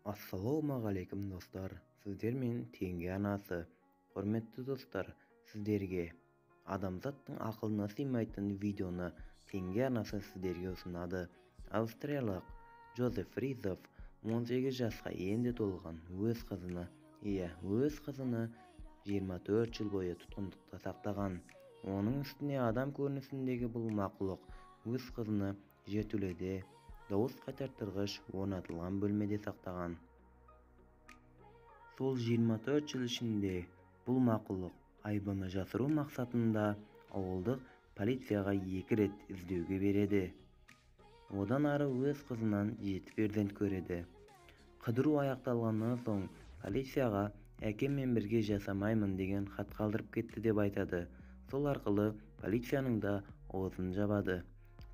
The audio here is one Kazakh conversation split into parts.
Assalomu dostlar. Sizler men tengi anası. Hurmatli dostlar, sizlerge adamzattың akılına sıymaytın videonu tengi anası sizlerge sunады. Avstriyalik Joseph Rizov 18 yaşka endi tolgan öz kızını 24 yıl boyu tutkundukta saklagan. Onun üstüne adam görünüşündeki bul makluk öz kızını jetülede dawus kaçartırgıç ornatılgan bölmede saktagan. Sol 24 yıl içinde bul makluk aybını jasırуу maksatında awuldyk polisiyaga 2 ret izдөөгө beredi. Odan ары öz kızынан 7 перзент көреді. Кыдыруу аякталгандан соң полисияга әкем мен бирге жасамаймын деген хат калдырып кетти деп айтады. Сол аркылуу полициянын да оозун жабады.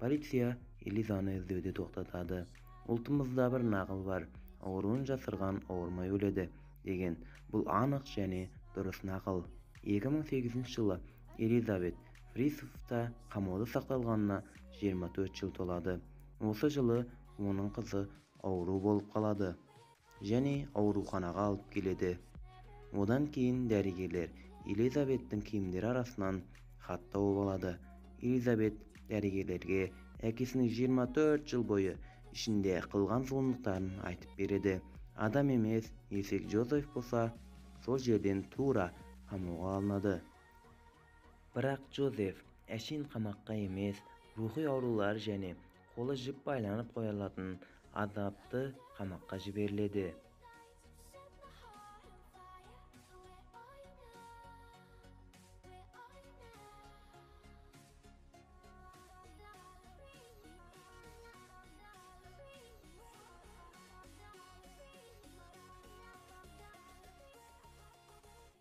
Полиция Элизаны издөөдө токтотады. Ултумузда бир нагыл бар. Ооруун жасырган оорумай өлөдү деген. Бул анык және дурус нагыл. 2008 жылы Элизабет Фрисовта камоодо сакталганына 24 жыл толады. Осы жылы онун кызы ооруу болуп калады және ооруканага алып келеді. Одан кийин дарыгерлер Элизабеттин кийимдери арасынан хат тауып алады. Элизабет дарыгерлерге әкесinin 24 жыл бою ишинде кылган зулумдуктарын айтып береді. Адам эмес, эсек Жозеф болса, сол жерден туура камоого алынады. Бирок Жозеф әшин камакка эмес, рухий оорулар және колу жип байланып кое алатын азапты камакка жиберилди.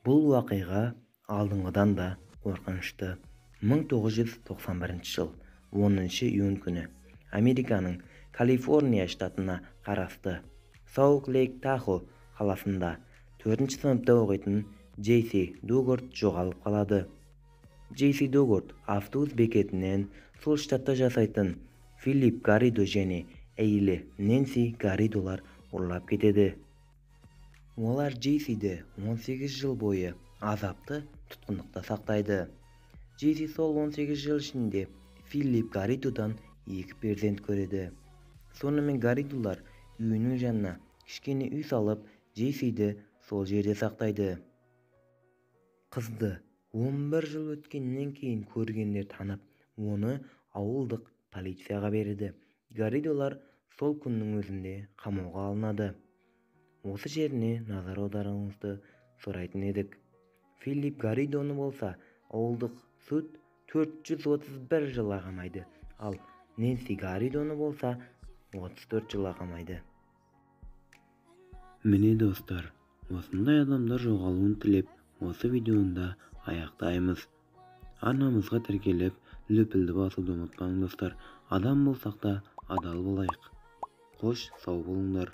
Бул вакыйга алдыңгыдан да коркунучтуу. 1991 жыл 10-июнь күнү Американын Калифорния штатына карасты Саут-Лейк-Тахо каласында 4-сыныпта окуйтун Джейси Дугорт жоголуп калады. Джейси Дугорт автобус бекетинен сол штатта жашайтын Филипп Гарридо және әйели Нэнси Гарридолар урлап кетеді. Олар Джейсиди 18 жыл бою азапты туткундукта сактайды. Джейси сол 18 жыл ичинде Филипп Гарридодан 2 перзент көрөдү. Сонымен Гарридолар үйүнүн жанына кичкене үй салып, Джейсиди сол жерде сактайды. Кызды 11 жыл өткөндөн кийин көргендер танып, оны ауылдык полицияга берди. Гарридолар сол күндүн өзүндө камоого алынады. Осы жеріне назар аударыңызды сурайтын едік. Филипп Гарридону болса, ауылдык суд 431 жылга камайды, ал Нэнси Гарридону болса 34 жылга камайды. Міне достар, осындай адамдар жоголуун тилеп, осы видеону аяктайбыз. Арнамызга тиркелип, лүпүлдү басууду унутпаңыз достар. Адам болсак да адал болайык. Кош, сау болуңдар.